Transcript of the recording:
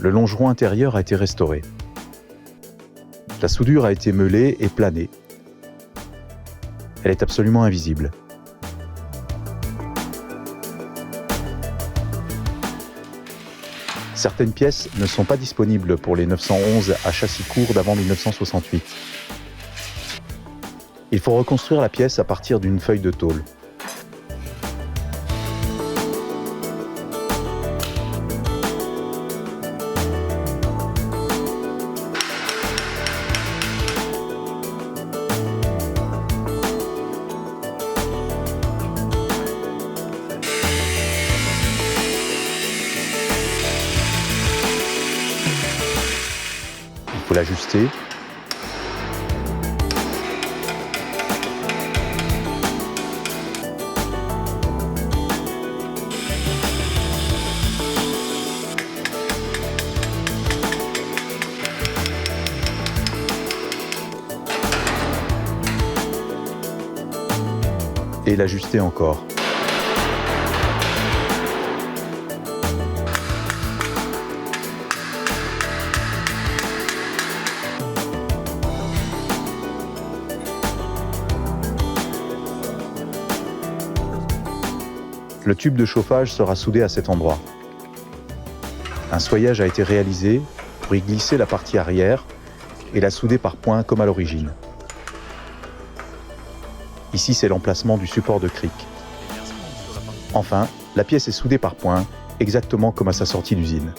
le longeron intérieur a été restauré. La soudure a été meulée et planée. Elle est absolument invisible. Certaines pièces ne sont pas disponibles pour les 911 à châssis court d'avant 1968. Il faut reconstruire la pièce à partir d'une feuille de tôle. Il faut l'ajuster. Et l'ajuster encore. Le tube de chauffage sera soudé à cet endroit. Un soyage a été réalisé pour y glisser la partie arrière et la souder par points comme à l'origine. Ici, c'est l'emplacement du support de cric. Enfin, la pièce est soudée par points, exactement comme à sa sortie d'usine.